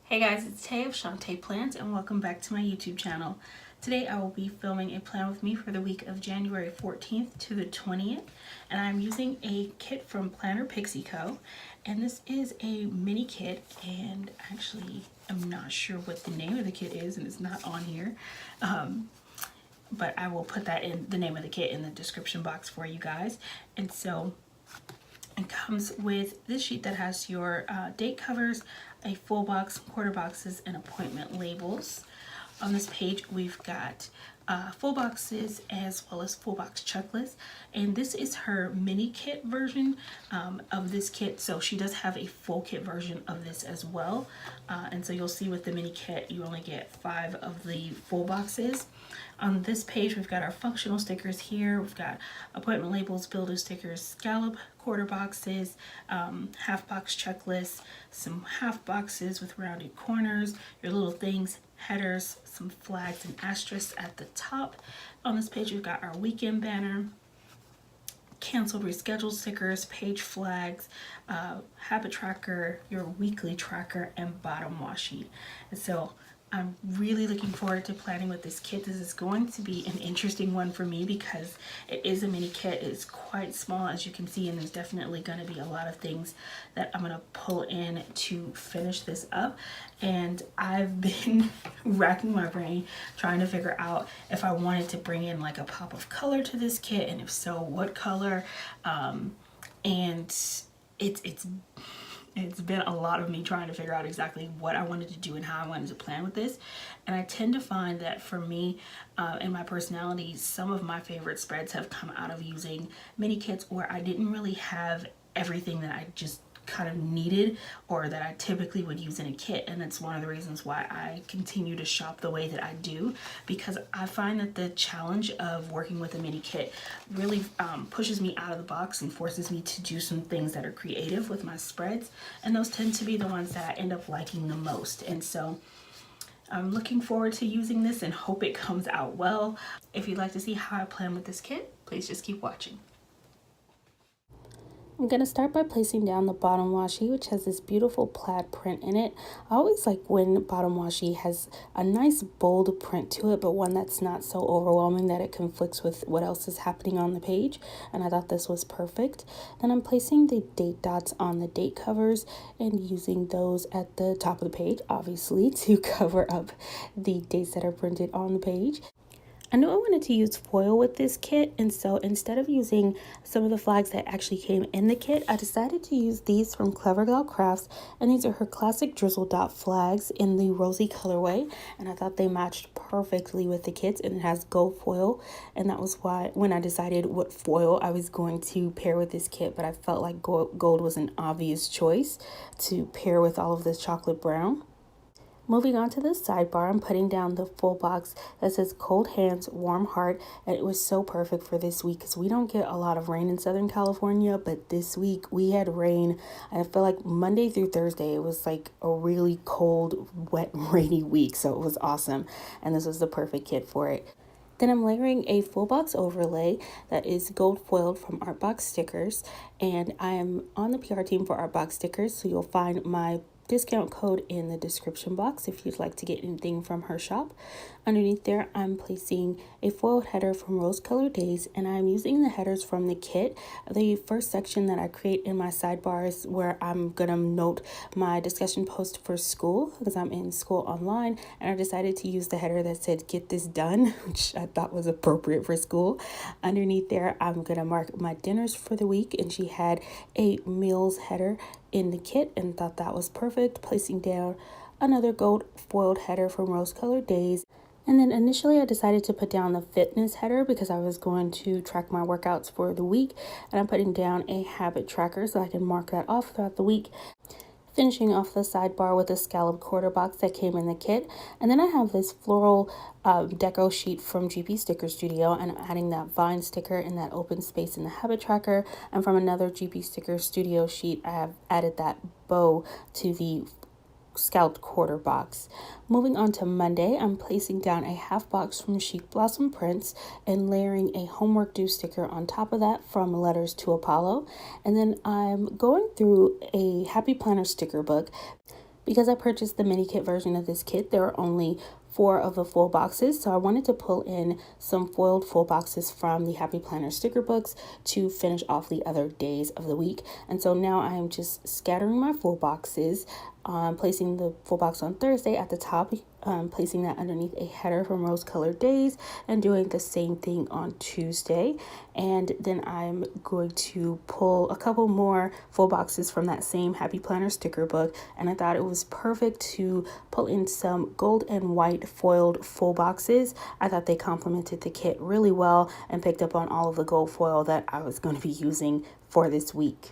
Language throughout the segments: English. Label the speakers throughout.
Speaker 1: Hey guys, it's Tay of ShawntePlans and welcome back to my YouTube channel. Today I will be filming a plan with me for the week of January 14th to the 20th, and I'm using a kit from Planner Pixie Co. And this is a mini kit, and actually I'm not sure what the name of the kit is and it's not on here. But I will put that in the name of the kit in the description box for you guys. And so it comes with this sheet that has your date covers, a full box, quarter boxes, and appointment labels. On this page, we've got full boxes as well as full box checklists. And this is her mini kit version of this kit. So she does have a full kit version of this as well. And so you'll see with the mini kit, you only get 5 of the full boxes. On this page, we've got our functional stickers here. We've got appointment labels, builder stickers, scallop quarter boxes, half box checklists, some half boxes with rounded corners, your little things, headers, some flags and asterisks at the top. On this page, we've got our weekend banner, canceled, rescheduled stickers, page flags, habit tracker, your weekly tracker, and bottom washi. And so I'm really looking forward to planning with this kit. This is going to be an interesting one for me because it is a mini kit. It's quite small, as you can see, and there's definitely going to be a lot of things that I'm going to pull in to finish this up. And I've been racking my brain trying to figure out if I wanted to bring in like a pop of color to this kit, and if so, what color. And it's been a lot of me trying to figure out exactly what I wanted to do and how I wanted to plan with this. And I tend to find that for me, in my personality, some of my favorite spreads have come out of using mini kits where I didn't really have everything that I just kind of needed or that I typically would use in a kit. And that's one of the reasons why I continue to shop the way that I do, because I find that the challenge of working with a mini kit really pushes me out of the box and forces me to do some things that are creative with my spreads, and those tend to be the ones that I end up liking the most. And so I'm looking forward to using this and hope it comes out well. If you'd like to see how I plan with this kit, please just keep watching. I'm going to start by placing down the bottom washi, which has this beautiful plaid print in it. I always like when bottom washi has a nice bold print to it, but one that's not so overwhelming that it conflicts with what else is happening on the page. And I thought this was perfect. Then I'm placing the date dots on the date covers and using those at the top of the page, obviously, to cover up the dates that are printed on the page. I knew I wanted to use foil with this kit, and so instead of using some of the flags that actually came in the kit, I decided to use these from Clever Gal Crafts, and these are her classic drizzle dot flags in the rosy colorway, and I thought they matched perfectly with the kit, and it has gold foil, and that was why when I decided what foil I was going to pair with this kit, but I felt like gold was an obvious choice to pair with all of this chocolate brown. Moving on to the sidebar, I'm putting down the full box that says cold hands, warm heart, and it was so perfect for this week because we don't get a lot of rain in Southern California, but this week we had rain. I feel like Monday through Thursday it was like a really cold, wet, rainy week, so it was awesome, and this was the perfect kit for it. Then I'm layering a full box overlay that is gold foiled from Artbox Stickers, and I am on the PR team for Artbox Stickers, so you'll find my discount code in the description box if you'd like to get anything from her shop. Underneath there, I'm placing a foiled header from Rose Colored Daze, and I'm using the headers from the kit. The first section that I create in my sidebars where I'm gonna note my discussion post for school because I'm in school online, and I decided to use the header that said "Get this done," which I thought was appropriate for school. Underneath there, I'm gonna mark my dinners for the week, and she had a meals header in the kit and thought that was perfect, placing down another gold foiled header from Rose Colored Daze. And then initially I decided to put down the fitness header because I was going to track my workouts for the week, and I'm putting down a habit tracker so I can mark that off throughout the week. Finishing off the sidebar with a scallop quarter box that came in the kit. And then I have this floral deco sheet from GP Sticker Studio, and I'm adding that vine sticker in that open space in the habit tracker. And from another GP Sticker Studio sheet, I have added that bow to the scalloped quarter box. Moving on to Monday, I'm placing down a half box from Chic Blossom Prints and layering a homework due sticker on top of that from Letters to Apollo. And then I'm going through a Happy Planner sticker book Because I purchased the mini kit version of this kit, there are only 4 of the full boxes, so I wanted to pull in some foiled full boxes from the Happy Planner sticker books to finish off the other days of the week. And so now I am just scattering my full boxes, placing the full box on Thursday at the top, placing that underneath a header from Rose Colored Days, and doing the same thing on Tuesday. And then I'm going to pull a couple more full boxes from that same Happy Planner sticker book, and I thought it was perfect to pull in some gold and white foiled full boxes. I thought they complemented the kit really well and picked up on all of the gold foil that I was going to be using for this week.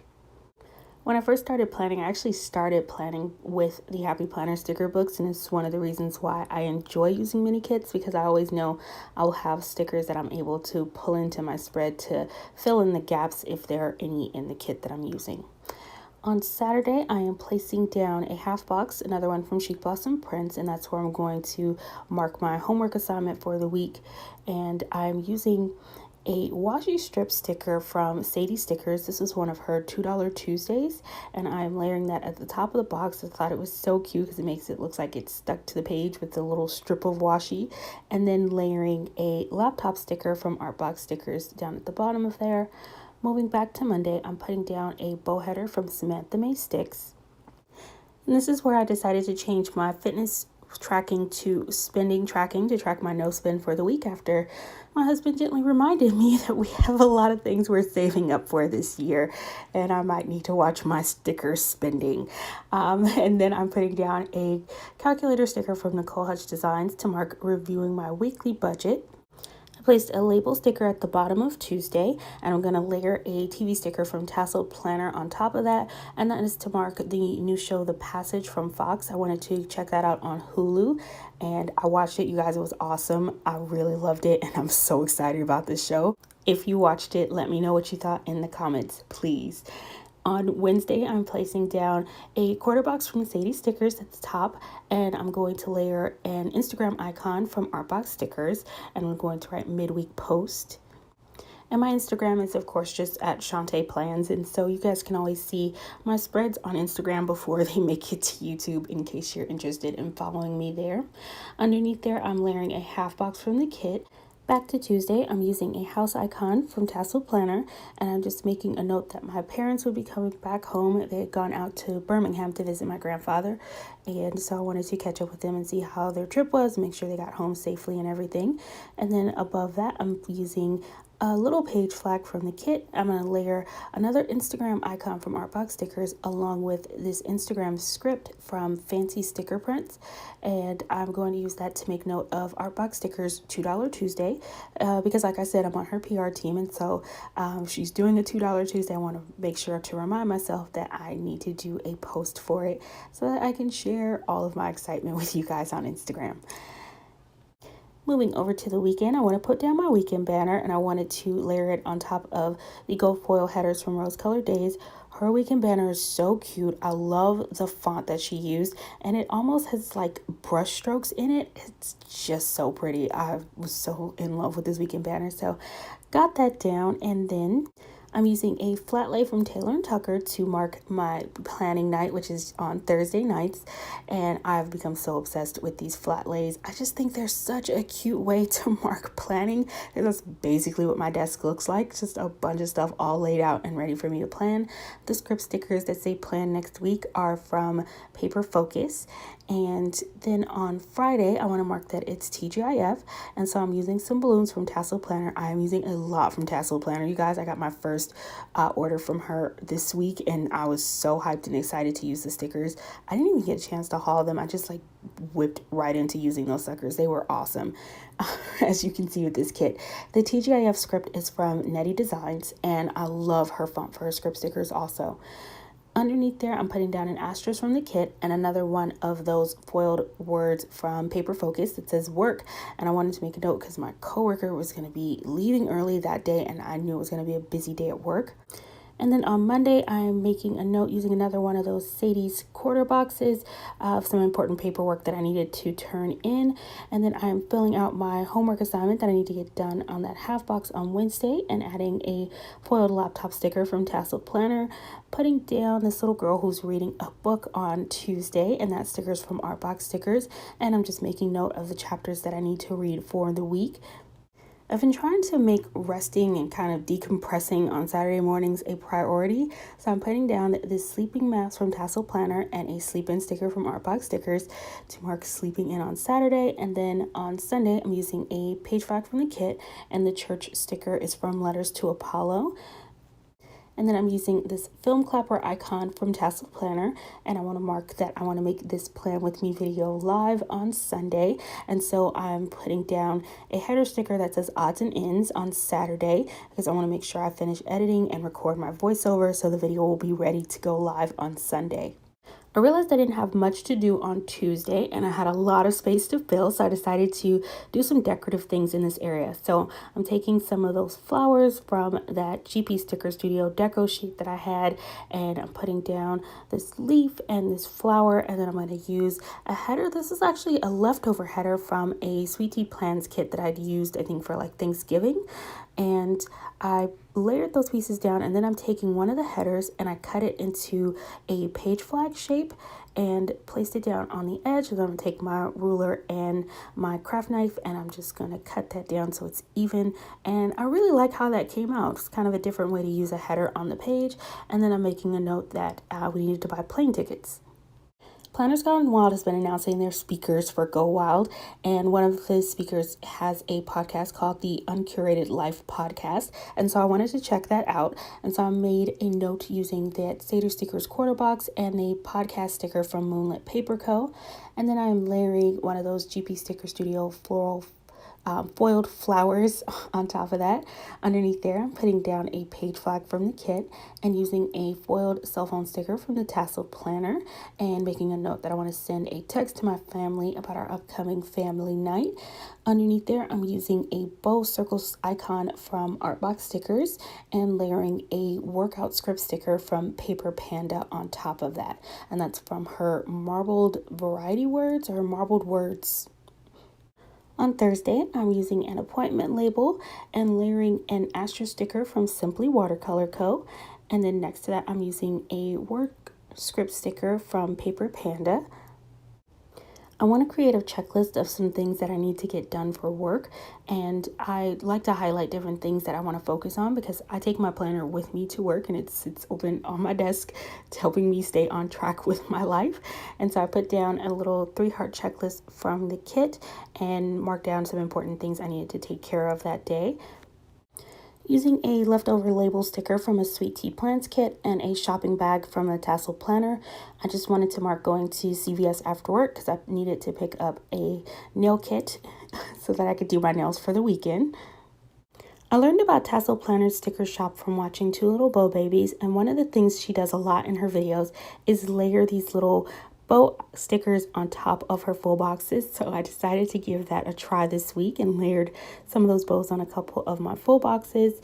Speaker 1: When I first started planning, I actually started planning with the Happy Planner sticker books, and it's one of the reasons why I enjoy using mini kits, because I always know I'll have stickers that I'm able to pull into my spread to fill in the gaps if there are any in the kit that I'm using. On Saturday, I am placing down a half box, another one from Chic Blossom Prints, and that's where I'm going to mark my homework assignment for the week. And I'm using a washi strip sticker from Sadie Stickers. This is one of her $2 Tuesdays, and I'm layering that at the top of the box. I thought it was so cute because it makes it look like it's stuck to the page with the little strip of washi, and then layering a laptop sticker from Artbox Stickers down at the bottom of there. Moving back to Monday, I'm putting down a bow header from SamanthaMaeSticks. And this is where I decided to change my fitness tracking to spending tracking to track my no spend for the week, after my husband gently reminded me that we have a lot of things we're saving up for this year and I might need to watch my sticker spending. And then I'm putting down a calculator sticker from Nicole Hutch Designs to mark reviewing my weekly budget. Placed a label sticker at the bottom of Tuesday, and I'm going to layer a TV sticker from Tasseled Planner on top of that, and that is to mark the new show The Passage from Fox. I wanted to check that out on Hulu, and I watched it, you guys. It was awesome. I really loved it, and I'm so excited about this show. If you watched it, let me know what you thought in the comments, please. On Wednesday, I'm placing down a quarter box from Sadie Stickers at the top, and I'm going to layer an Instagram icon from Artbox Stickers, and I'm going to write midweek post. And my Instagram is, of course, just at ShawntePlans, and so you guys can always see my spreads on Instagram before they make it to YouTube, in case you're interested in following me there. Underneath there, I'm layering a half box from the kit. Back to Tuesday, I'm using a house icon from Tasseled Planner, and I'm just making a note that my parents would be coming back home. They had gone out to Birmingham to visit my grandfather, and so I wanted to catch up with them and see how their trip was, make sure they got home safely and everything. And then above that, I'm using a little page flag from the kit. I'm going to layer another Instagram icon from Artbox Stickers along with this Instagram script from Fancy Sticker Prints, and I'm going to use that to make note of Artbox Stickers $2 Tuesday, because like I said, I'm on her PR team, and so she's doing a $2 Tuesday. I want to make sure to remind myself that I need to do a post for it so that I can share all of my excitement with you guys on Instagram. Moving over to the weekend, I want to put down my weekend banner, and I wanted to layer it on top of the gold foil headers from Rose Colored Days. Her weekend banner is so cute. I love the font that she used, and it almost has like brush strokes in it. It's just so pretty. I was so in love with this weekend banner, so got that down. And then I'm using a flat lay from Taylor & Tucker to mark my planning night, which is on Thursday nights, and I've become so obsessed with these flat lays. I just think they're such a cute way to mark planning, and that's basically what my desk looks like, just a bunch of stuff all laid out and ready for me to plan. The script stickers that say plan next week are from Paper Focus, and then on Friday, I want to mark that it's TGIF, and so I'm using some balloons from Tasseled Planner. I am using a lot from Tasseled Planner. You guys, I got my first order from her this week, and I was so hyped and excited to use the stickers. I didn't even get a chance to haul them. I just like whipped right into using those suckers. They were awesome. As you can see with this kit, the TGIF script is from Nedi Designs, and I love her font for her script stickers also. Underneath there, I'm putting down an asterisk from the kit and another one of those foiled words from Paper Focus that says work. And I wanted to make a note because my coworker was going to be leaving early that day, and I knew it was going to be a busy day at work. And then on Monday, I'm making a note using another one of those Sadie's quarter boxes of some important paperwork that I needed to turn in. And then I'm filling out my homework assignment that I need to get done on that half box on Wednesday and adding a foiled laptop sticker from Tasseled Planner, putting down this little girl who's reading a book on Tuesday, and that sticker's from Artbox Stickers. And I'm just making note of the chapters that I need to read for the week. I've been trying to make resting and kind of decompressing on Saturday mornings a priority. So I'm putting down this sleeping mask from Tasseled Planner and a sleep in sticker from Artbox Stickers to mark sleeping in on Saturday. And then on Sunday, I'm using a page flag from the kit, and the church sticker is from Letters to Apollo. And then I'm using this film clapper icon from Tasseled Planner, and I want to mark that I want to make this Plan With Me video live on Sunday. And so I'm putting down a header sticker that says odds and ends on Saturday because I want to make sure I finish editing and record my voiceover so the video will be ready to go live on Sunday. I realized I didn't have much to do on Tuesday and I had a lot of space to fill, so I decided to do some decorative things in this area. So I'm taking some of those flowers from that GP Sticker Studio deco sheet that I had, and I'm putting down this leaf and this flower, and then I'm going to use a header. This is actually a leftover header from a SweetPlans kit that I'd used, I think, for like Thanksgiving. And I layered those pieces down, and then I'm taking one of the headers and I cut it into a page flag shape and placed it down on the edge. And then I'm gonna take my ruler and my craft knife and I'm just gonna cut that down so it's even. And I really like how that came out. It's kind of a different way to use a header on the page. And then I'm making a note that we needed to buy plane tickets. Planners Gone Wild has been announcing their speakers for Go Wild, and one of the speakers has a podcast called the Uncurated Life Podcast, and so I wanted to check that out, and so I made a note using that Sadie Stickers quarter box and a podcast sticker from Moonlight Paper Co, and then I'm layering one of those GP Sticker Studio floral foiled flowers on top of that. Underneath there, I'm putting down a page flag from the kit and using a foiled cell phone sticker from the Tasseled Planner and making a note that I want to send a text to my family about our upcoming family night. Underneath there, I'm using a bow circles icon from Artbox Stickers and layering a workout script sticker from Paper Panduh on top of that. And that's from her marbled variety words or marbled words. On Thursday, I'm using an appointment label and layering an asterisk sticker from SimplyWatercolorCo. And then next to that, I'm using a work script sticker from Paper Panduh. I want to create a checklist of some things that I need to get done for work, and I like to highlight different things that I want to focus on because I take my planner with me to work and it's open on my desk. It's helping me stay on track with my life. And so I put down a little 3-heart checklist from the kit and marked down some important things I needed to take care of that day. Using a leftover label sticker from a SweetPlans kit and a shopping bag from a Tasseled Planner, I just wanted to mark going to CVS after work because I needed to pick up a nail kit so that I could do my nails for the weekend. I learned about Tasseled Planner's sticker shop from watching Two Little Bow Babies, and one of the things she does a lot in her videos is layer these little bow stickers on top of her full boxes. So I decided to give that a try this week and layered some of those bows on a couple of my full boxes.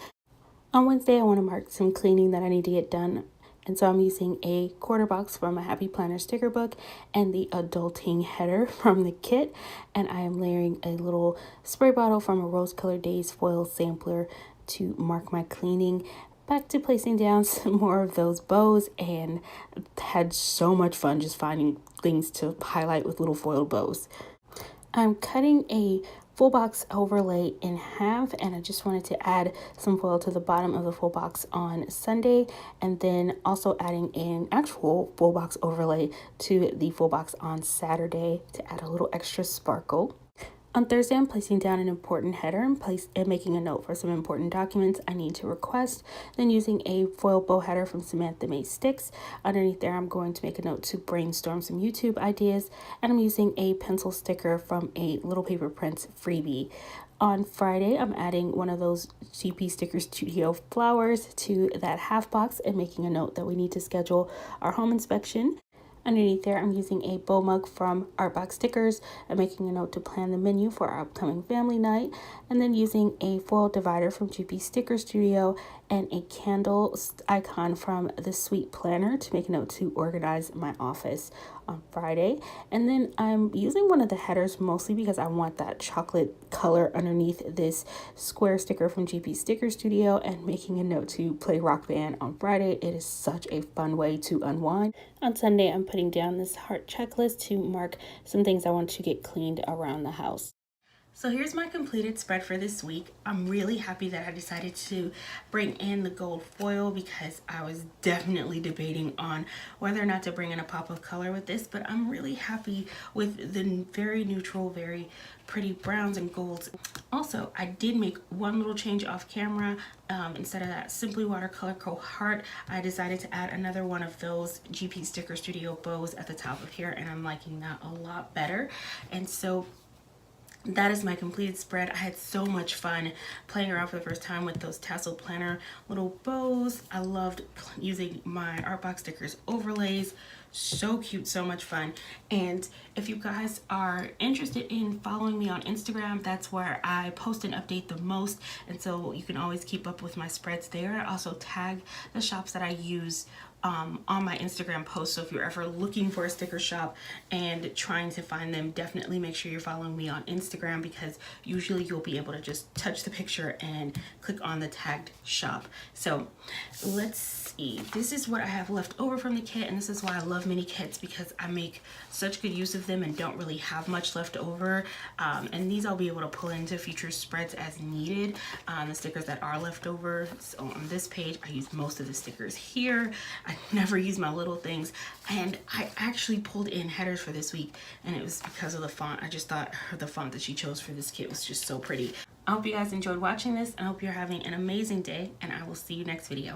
Speaker 1: On Wednesday, I want to mark some cleaning that I need to get done, and so I'm using a quarter box from a Happy Planner sticker book and the adulting header from the kit, and I am layering a little spray bottle from a rose colored daze foil sampler to mark my cleaning. Back to placing down some more of those bows, and had so much fun just finding things to highlight with little foiled bows. I'm cutting a full box overlay in half, and I just wanted to add some foil to the bottom of the full box on Sunday, and then also adding an actual full box overlay to the full box on Saturday to add a little extra sparkle. On Thursday, I'm placing down an important header and making a note for some important documents I need to request. Then using a foil bow header from SamanthaMaeSticks. Underneath there, I'm going to make a note to brainstorm some YouTube ideas. And I'm using a pencil sticker from a Little Paper Prints freebie. On Friday, I'm adding one of those GP Sticker Studio flowers to that half box and making a note that we need to schedule our home inspection. Underneath there, I'm using a bow mug from Artbox Stickers and making a note to plan the menu for our upcoming family night. And then using a foil divider from GP Sticker Studio and a candle icon from the Sweet Planner to make a note to organize my office on Friday. And then I'm using one of the headers mostly because I want that chocolate color underneath this square sticker from GP Sticker Studio and making a note to play Rock Band on Friday. It is such a fun way to unwind. On Sunday, I'm putting down this heart checklist to mark some things I want to get cleaned around the house. So here's my completed spread for this week. I'm really happy that I decided to bring in the gold foil because I was definitely debating on whether or not to bring in a pop of color with this, but I'm really happy with the very neutral, very pretty browns and golds. Also, I did make one little change off camera. Instead of that SimplyWatercolorCo heart, I decided to add another one of those GP Sticker Studio bows at the top of here, and I'm liking that a lot better. And so that is my completed spread. I had so much fun playing around for the first time with those Tasseled Planner little bows. I loved using my Artbox Stickers overlays. So cute, so much fun. And if you guys are interested in following me on Instagram, that's where I post and update the most. And so you can always keep up with my spreads there. I also tag the shops that I use on my Instagram post. So if you're ever looking for a sticker shop and trying to find them, definitely make sure you're following me on Instagram, because usually you'll be able to just touch the picture and click on the tagged shop. So let's see, this is what I have left over from the kit, and this is why I love mini kits, because I make such good use of them and don't really have much left over. And these I'll be able to pull into future spreads as needed. The stickers that are left over, so on this page I use most of the stickers here. I never use my little things, and I actually pulled in headers for this week, and it was because of the font. I just thought the font that she chose for this kit was just so pretty. I hope you guys enjoyed watching this, and I hope you're having an amazing day, and I will see you next video.